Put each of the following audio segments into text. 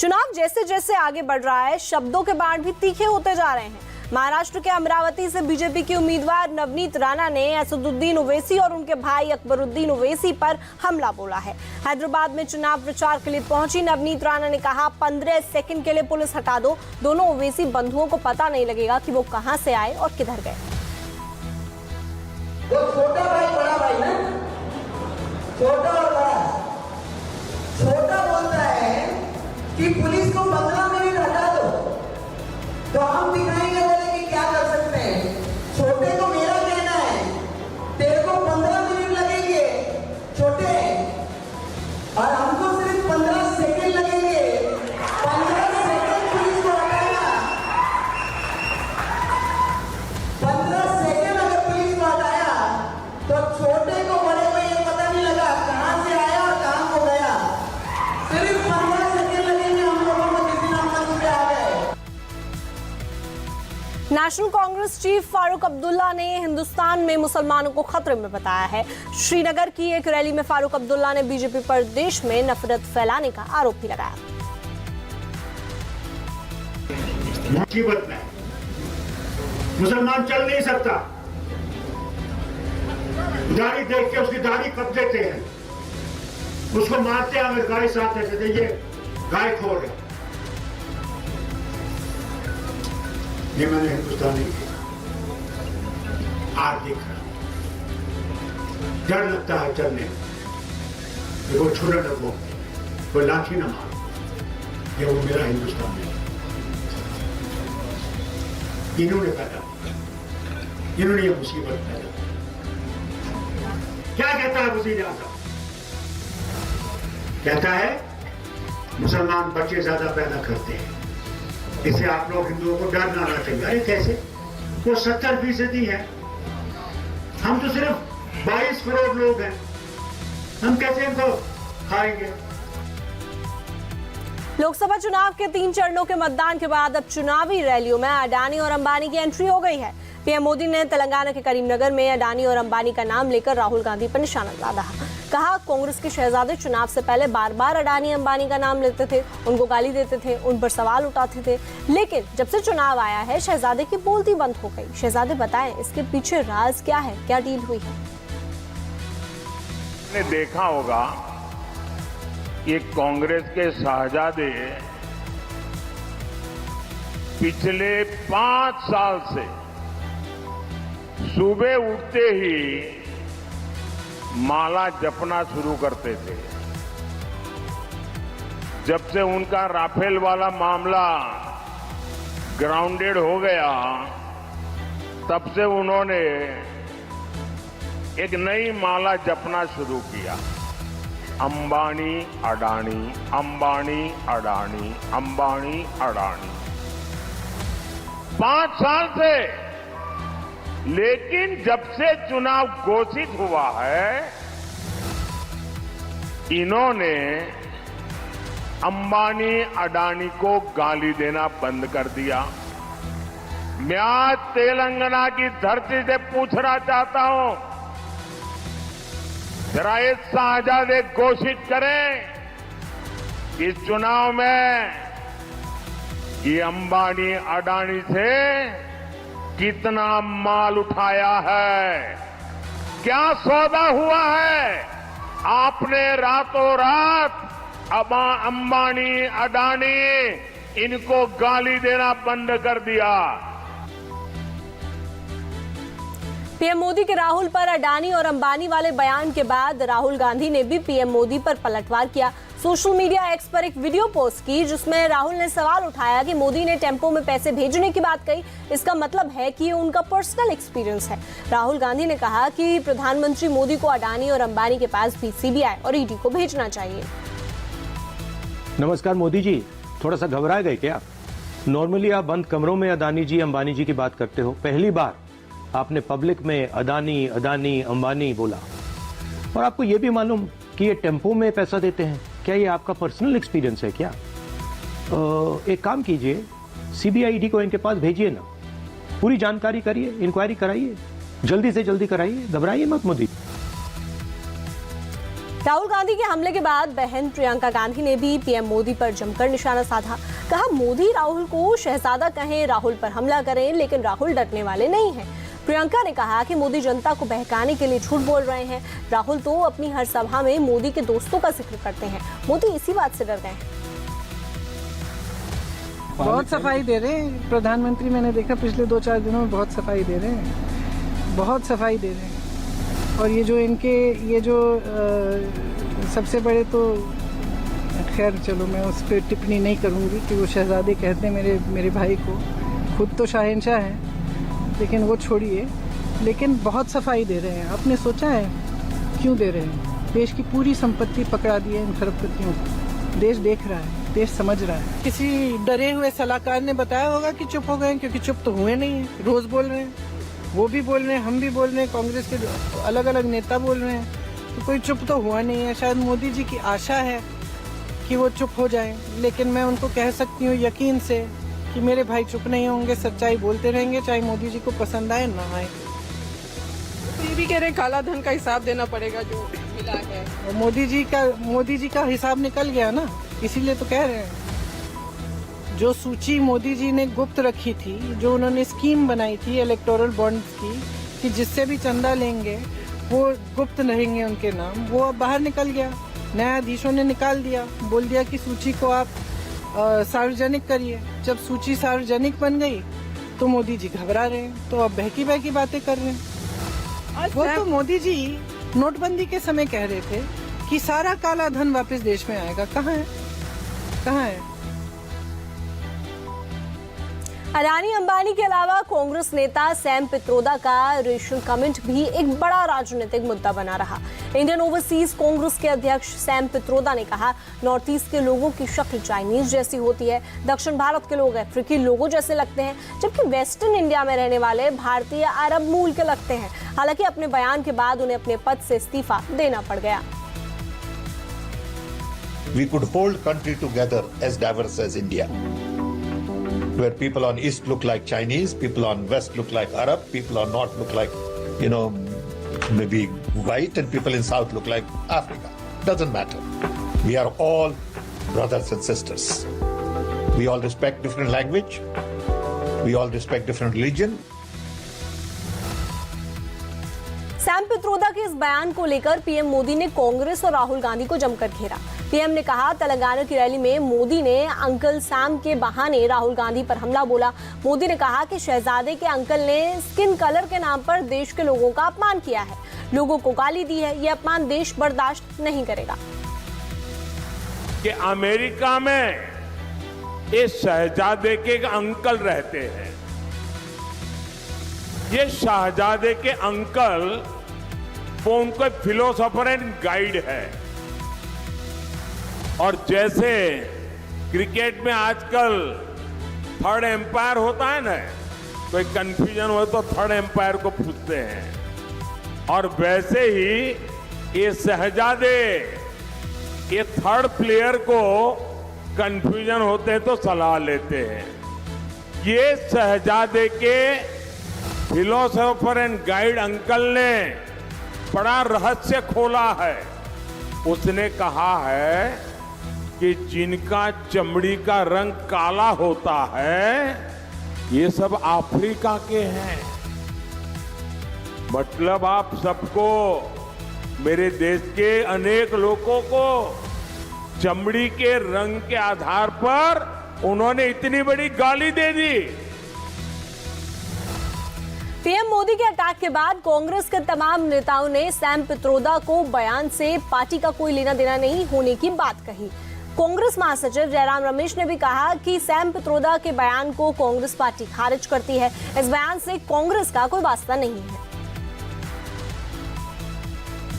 चुनाव जैसे जैसे आगे बढ़ रहा है, शब्दों के बाण भी तीखे होते जा रहे हैं। महाराष्ट्र के अमरावती से बीजेपी के उम्मीदवार नवनीत राणा ने असदुद्दीन ओवैसी और उनके भाई अकबरुद्दीन ओवैसी पर हमला बोला है। हैदराबाद में चुनाव प्रचार के लिए पहुंची नवनीत राणा ने कहा, 15 सेकंड के लिए पुलिस हटा दो। दोनों ओवैसी बंधुओं को पता नहीं लगेगा कि वो कहां से आए और किधर गए। वो छोटा भाई बड़ा भाई ना, छोटा और बड़ा। छोटा बोलता है कि पुलिस को 15 मिनट हटा दो, तो हम दिखाएंगे बोले कि क्या कर सकते हैं। छोटे को मेरा कहना है, तेरे को 15 मिनट लगेंगे छोटे, और हमको सिर्फ 15 सेकंड लगेंगे। 15 सेकंड पुलिस को हटाएगा। 15 सेकंड अगर पुलिस को हटाया तो छोटे को बड़े को ये पता नहीं लगा कहां से आया और कहां को गया। सिर्फ 15 सेकंड लगेंगे हम लोगों को, किसी ना मंच पे आ गए। नेशनल कांग्रेस चीफ फारूक अब्दुल्ला ने हिंदुस्तान में मुसलमानों को खतरे में बताया है। श्रीनगर की एक रैली में फारूक अब्दुल्ला ने बीजेपी पर देश में नफरत फैलाने का आरोप भी लगाया। मुसीबत में मुसलमान चल नहीं सकता, दाढ़ी देख के उसकी दाढ़ी कब देते हैं, उसको मारते हैं, अगर गाय साथ देते ये गाय खोर है। ये मैंने हिंदुस्तान नहीं किया, आज देख रहा डर लगता है चलने में। वो छुरा न को, कोई लाठी न मारो, ये वो मेरा हिंदुस्तान नहीं। इन्होंने पैदा किया, इन्होंने ये मुसीबत पैदा की। क्या कहता है वज़ीर आज़म? कहता है मुसलमान बच्चे ज्यादा पैदा करते हैं, इससे आप लोग हिंदुओं को डर ना चाहिए। अरे कैसे? वो 70% है, हम तो सिर्फ 22 करोड़ लोग हैं, हम कैसे इनको खाएंगे? लोकसभा चुनाव के 3 चरणों के मतदान के बाद अब चुनावी रैलियों में अडानी और अंबानी की एंट्री हो गई है। पीएम मोदी ने तेलंगाना के करीमनगर में अडानी और अंबानी का नाम लेकर राहुल गांधी पर निशाना साधा। कहा, कांग्रेस के शहजादे चुनाव से पहले बार बार अडानी अंबानी का नाम लेते थे, उनको गाली देते थे, उन पर सवाल उठाते थे, लेकिन जब से चुनाव आया है शहजादे की बोलती बंद हो गई। शहजादे बताएं इसके पीछे राज क्या है, क्या डील हुई है। ने देखा होगा कि कांग्रेस के शहजादे पिछले 5 साल से सुबह उठते ही माला जपना शुरू करते थे। जब से उनका राफेल वाला मामला ग्राउंडेड हो गया, तब से उन्होंने एक नई माला जपना शुरू किया। अंबानी अडानी, अंबानी अडानी, अंबानी अडानी, 5 साल से। लेकिन जब से चुनाव घोषित हुआ है, इन्होंने अंबानी अडानी को गाली देना बंद कर दिया। मैं आज तेलंगाना की धरती से पूछना चाहता हूं, जरा ये शहजादे घोषित करें कि इस चुनाव में ये अंबानी अडानी से कितना माल उठाया है, क्या सौदा हुआ है। आपने रातों रात अब अंबानी अडानी इनको गाली देना बंद कर दिया। पीएम मोदी के राहुल पर अडानी और अंबानी वाले बयान के बाद राहुल गांधी ने भी पीएम मोदी पर पलटवार किया। सोशल मीडिया एक्स पर एक वीडियो पोस्ट की, जिसमें राहुल ने सवाल उठाया कि मोदी ने टेम्पो में पैसे भेजने की बात कही, इसका मतलब है कि ये उनका पर्सनल एक्सपीरियंस है। राहुल गांधी ने कहा कि प्रधानमंत्री मोदी को अडानी और अंबानी के पास भी सीबीआई और ईडी को भेजना चाहिए। नमस्कार मोदी जी, थोड़ा सा घबराए गए क्या? नॉर्मली आप बंद कमरों में अडानी जी अंबानी जी की बात करते हो, पहली बार आपने पब्लिक में अडानी अडानी अंबानी बोला। और आपको यह भी मालूम कि ये टेम्पो में पैसा देते हैं, क्या ये आपका पर्सनल एक्सपीरियंस है क्या? एक काम कीजिए, सीबीआई ईडी को इनके पास भेजिए ना, पूरी जानकारी करिए, इंक्वायरी कराइए, जल्दी से जल्दी कराइए, घबराइए मत मोदी। राहुल गांधी के हमले के बाद बहन प्रियंका गांधी ने भी पीएम मोदी पर जमकर निशाना साधा। कहा, मोदी राहुल को शहजादा कहें, राहुल पर हमला करें, लेकिन राहुल डरने वाले नहीं हैं। प्रियंका ने कहा कि मोदी जनता को बहकाने के लिए झूठ बोल रहे हैं। राहुल तो अपनी हर सभा में मोदी के दोस्तों का जिक्र करते हैं। मोदी इसी बात से डर गए हैं। बहुत सफाई दे रहे हैं प्रधानमंत्री, मैंने देखा पिछले 2-4 दिनों में बहुत सफाई दे रहे हैं, बहुत सफाई दे रहे हैं। और ये जो सबसे बड़े, तो खैर चलो मैं उस पर टिप्पणी नहीं करूँगी कि वो शहजादे कहते हैं मेरे भाई को, खुद तो शाहनशाह हैं, लेकिन वो छोड़िए। लेकिन बहुत सफाई दे रहे हैं। आपने सोचा है क्यों दे रहे हैं? देश की पूरी संपत्ति पकड़ा दी है इन खरबपतियों को। देश देख रहा है, देश समझ रहा है। किसी डरे हुए सलाहकार ने बताया होगा कि चुप हो गए, क्योंकि चुप तो हुए नहीं है। रोज बोल रहे हैं, वो भी बोल रहे हैं, हम भी बोल रहे हैं, कांग्रेस के अलग अलग नेता बोल रहे हैं, तो कोई चुप तो हुआ नहीं है। शायद मोदी जी की आशा है कि वो चुप हो जाएं, लेकिन मैं उनको कह सकती हूँ यकीन से कि मेरे भाई चुप नहीं होंगे, सच्चाई बोलते रहेंगे, चाहे मोदी जी को पसंद आए ना आए। तो ये भी कह रहे हैं काला धन का हिसाब देना पड़ेगा जो मिला है। और मोदी जी का हिसाब निकल गया ना, इसीलिए तो कह रहे हैं। जो सूची मोदी जी ने गुप्त रखी थी, जो उन्होंने स्कीम बनाई थी इलेक्टोरल बॉन्ड्स की, कि जिससे भी चंदा लेंगे वो गुप्त रहेंगे उनके नाम, वो अब बाहर निकल गया। न्यायाधीशों ने निकाल दिया, बोल दिया कि सूची को आप सार्वजनिक करिए। जब सूची सार्वजनिक बन गई तो मोदी जी घबरा रहे हैं, तो अब बहकी बहकी बातें कर रहे हैं। वो तो मोदी जी नोटबंदी के समय कह रहे थे कि सारा काला धन वापस देश में आएगा। कहाँ है, कहाँ है? अडानी अंबानी के अलावा कांग्रेस नेता सैम पित्रोदा का रेशल कमेंट भी एक बड़ा राजनीतिक मुद्दा बना रहा। इंडियन ओवरसीज कांग्रेस के अध्यक्ष सैम पित्रोदा ने कहा, नॉर्थ ईस्ट के लोगों की शक्ल चाइनीज जैसी होती है, दक्षिण भारत के लोग अफ्रीकी लोगों जैसे लगते हैं, जबकि वेस्टर्न इंडिया में रहने वाले भारतीय अरब मूल के लगते हैं। हालांकि अपने बयान के बाद उन्हें अपने पद से इस्तीफा देना पड़ गया। We could hold country together as diverse as India, where people on East look like Chinese, people on West look like Arab, people on North look like, maybe white, and people in South look like Africa. Doesn't matter. We are all brothers and sisters. We all respect different language. We all respect different religion. Sam Pitroda के इस बयान को लेकर PM Modi ने कांग्रेस और राहुल गांधी को जमकर घेरा। पीएम ने कहा, तेलंगाना की रैली में मोदी ने अंकल सैम के बहाने राहुल गांधी पर हमला बोला। मोदी ने कहा कि शहजादे के अंकल ने स्किन कलर के नाम पर देश के लोगों का अपमान किया है, लोगों को गाली दी है। यह अपमान देश बर्दाश्त नहीं करेगा। कि अमेरिका में ये शहजादे के अंकल रहते हैं, ये शहजादे के अंकल वो उनका फिलोसोफर एंड गाइड है। और जैसे क्रिकेट में आजकल थर्ड एम्पायर होता है ना, कोई कंफ्यूजन हो तो थर्ड एम्पायर को पूछते हैं, और वैसे ही ये शहजादे ये थर्ड प्लेयर को कंफ्यूजन होते हैं तो सलाह लेते हैं। ये शहजादे के फिलोसोफर एंड गाइड अंकल ने बड़ा रहस्य खोला है। उसने कहा है कि जिनका चमड़ी का रंग काला होता है ये सब अफ्रीका के हैं। मतलब आप सबको, मेरे देश के अनेक लोगों को चमड़ी के रंग के आधार पर उन्होंने इतनी बड़ी गाली दे दी। पीएम मोदी के अटैक के बाद कांग्रेस के तमाम नेताओं ने सैम पित्रोदा को बयान से पार्टी का कोई लेना देना नहीं होने की बात कही। कांग्रेस महासचिव जयराम रमेश ने भी कहा कि सैम पित्रोदा के बयान को कांग्रेस पार्टी खारिज करती है। इस बयान से कांग्रेस का कोई वास्ता नहीं है।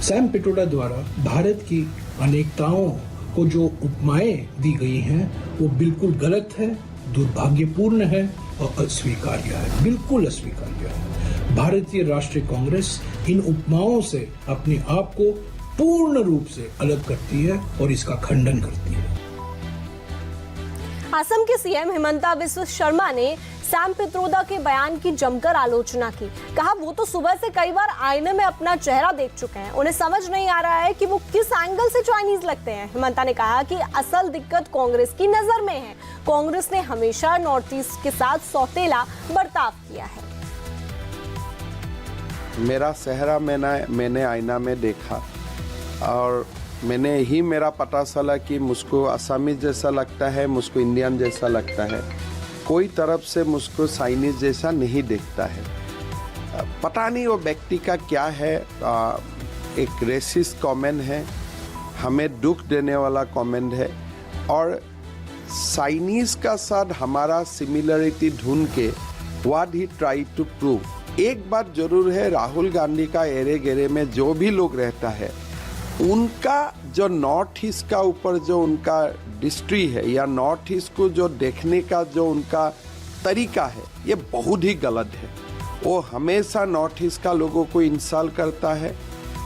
सैम पित्रोदा द्वारा भारत की अनेकताओं को जो उपमाएं दी गई हैं वो बिल्कुल गलत है, दुर्भाग्यपूर्ण है और अस्वीकार्य है, बिल्कुल अस्वीकार्य है। भारतीय राष्ट्रीय कांग्रेस इन उपमाओं से अपने आप को पूर्ण रूप से अलग करती है और इसका खंडन करती है। असम के सीएम हिमंता बिस्वा शर्मा ने सैम पित्रोदा के बयान की जमकर आलोचना की। कहा वो तो सुबह से कई बार आईने में अपना चेहरा देख चुके हैं, उन्हें समझ नहीं आ रहा है कि वो किस एंगल से चाइनीज लगते हैं। हिमंता ने कहा कि असल दिक्कत कांग्रेस की नजर में है। कांग्रेस ने हमेशा नॉर्थ ईस्ट के साथ सौतेला बर्ताव किया है। मेरा चेहरा मैंने आईना में देखा और मैंने ही मेरा पता चला कि मुझको असमीज जैसा लगता है, मुझको इंडियन जैसा लगता है, कोई तरफ से मुझको चाइनीज जैसा नहीं दिखता है। पता नहीं वो व्यक्ति का क्या है, एक रेसिस्ट कमेंट है, हमें दुख देने वाला कमेंट है। और चाइनीज का साथ हमारा सिमिलरिटी ढूंढ के what he try to prove. एक बात जरूर है, राहुल गांधी का एरे गेरे में जो भी लोग रहता है, उनका जो नॉर्थ ईस्ट का ऊपर जो उनका दृष्टि है या नॉर्थ ईस्ट को जो देखने का जो उनका तरीका है, ये बहुत ही गलत है। वो हमेशा नॉर्थ ईस्ट का लोगों को इंसल्ट करता है।